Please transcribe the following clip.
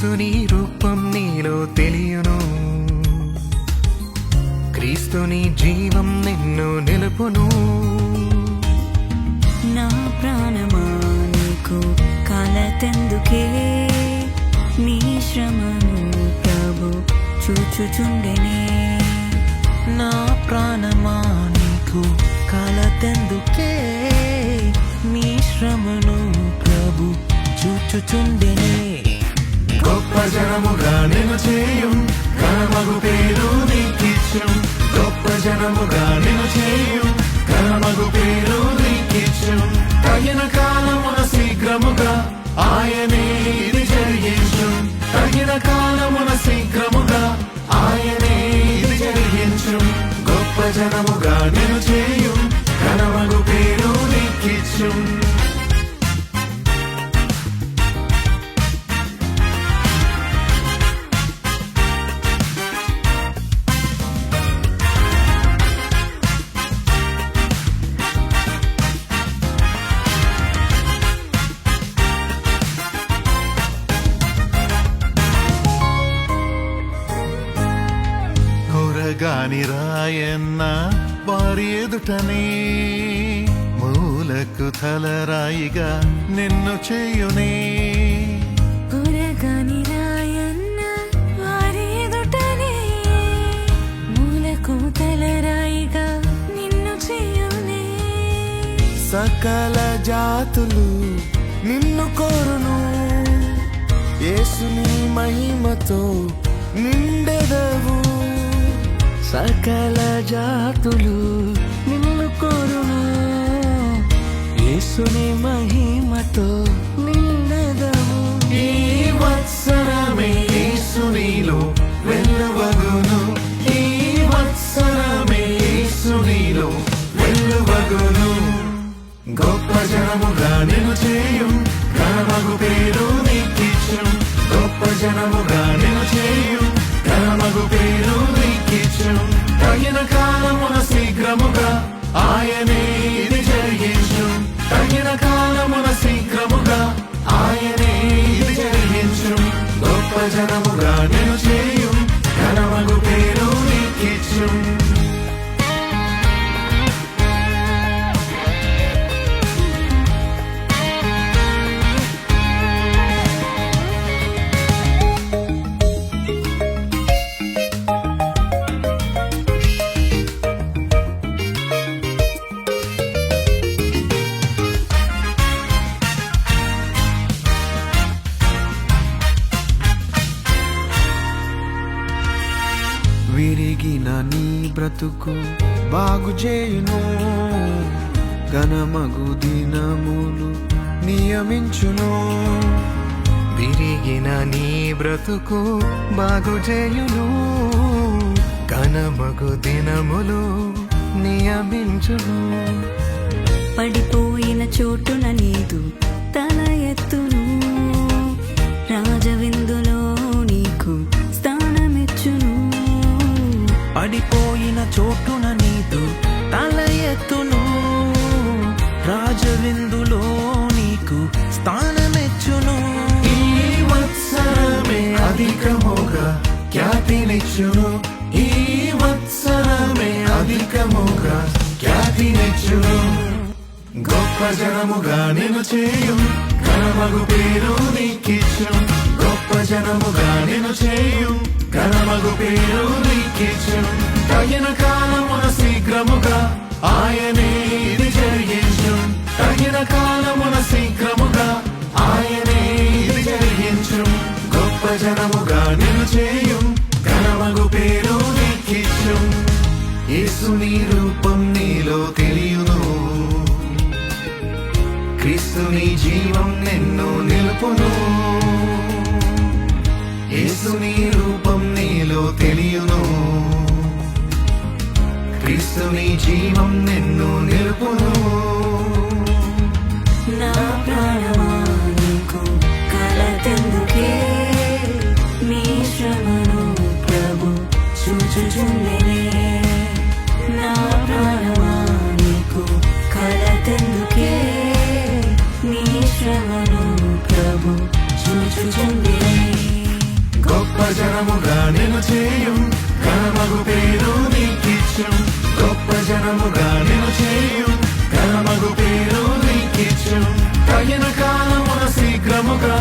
యేసుని రూపం నీలో తెలియను, క్రీస్తుని జీవం నిన్ను నిలుపును. నా ప్రాణమా నీకు కలతెందుకే, నీ శ్రమను ప్రభు చూచుచుండెనే. నా ప్రాణమా నీకు కలతెందుకే, నీ శ్రమను ప్రభు చూచుచుండెనే. గొప్ప జనముగా నేను చేయుం, ఘనమగు పేరు నీకిచ్చుం. గొప్ప జనముగా నేను చేయుం, ఘనమగు పేరు నీకిచ్చుం. తగిన కాలమున శీఘ్రముగా ఆయనే ఇది జరిగించుం. తగిన కాలమున శీఘ్రముగా ఆయనే ఇది జరిగించుం. గొప్ప జనముగా నేను చేయుం, ఘనమగు పేరు నీకిచ్చుం. గాని రాయన్న వారి ఎదుటనే, మూలకు తలరాయిగా నిన్ను చేయునే. పురగాని రాయన్న వారి ఎదుటనే, మూలకు తలరాయిగా నిన్ను చేయునే. సకల జాతులు నిన్ను కోరును, యేసుని మహిమతో నిండెదవు. సకల జాతులు నిన్ను కోరును, యేసుని మహిమతో నిండెదవు. ఈ వత్సరమే యేసునిలో వెలువగును, ఈ వత్సరమే యేసునిలో వెలువగును. గొప్ప జనముగా నేను చేయుం, ఘనమగు పేరు నీకిచ్చుం. గొప్ప జనముగా నేను చేయుం, ఘనమగు పేరు నీకిచ్చుం. తగిన కాలమున శీఘ్రముగా ఆయనే ఇది జరిగించుం. తగిన కాలమున శీఘ్రముగా ఆయనే ఇది జరిగించుం. గొప్ప జనముగా నేను చేయుం, ఘనమగు పేరు నీకిచ్చుం. విరిగిన నీ బ్రతుకు బాగు చేయును, ఘనమగు దినములు నియమించును. విరిగిన నీ బ్రతుకు బాగు చేయును, ఘనమగు దినములు నియమించును. పడిపోయిన చోటున నీదు తల ఎత్తును, రాజవిందులో నీకు స్థానమిచ్చును. పడిపోయిన చోటున నీదు తల ఎత్తును, రాజవిందులో నీకు స్థానమిచ్చును. ఈ వత్సరమే అధికముగా ఖ్యాతినిచ్చును, ఈ వత్సరమే అధికముగా ఖ్యాతినిచ్చును. గొప్ప జనముగా నేను చేయుం, ఘనమగు పేరు నీకిచ్చుం. గొప్ప జనముగా నేను చేయుం, ఘనమగు పేరు నీకిచ్చుం. తగిన కాలమున శీఘ్రముగా ఆయనే ఇది జరిగించుం. తగిన కాలమున శీఘ్రముగా ఆయనే ఇది జరిగించుం. గొప్ప జనముగా నేను చేయుం, ఘనమగు పేరు నీకిచ్చుం. యేసుని రూపం నీలో తెలియును, క్రీస్తుని జీవం నిన్ను నిలుపును. యేసుని రూపం నీలో తెలియును, క్రీస్తుని జీవం నిన్ను నిలుపును. నా ప్రాణమా నీకు కలతెందుకే, నీ శ్రమను ప్రభు చూచుచుండెనే. నా ప్రాణమా నీకు కలతెందుకే, నీ శ్రమను ప్రభు చూచుచుండెనే. జనముగా నేను చేయు ఘనమగు పేరు నీకిచ్చు గొప్ప జనముగా నేను చేయు ఘనమగు పేరు నీకిచ్చు తగిన కాలమున శీఘ్రముగా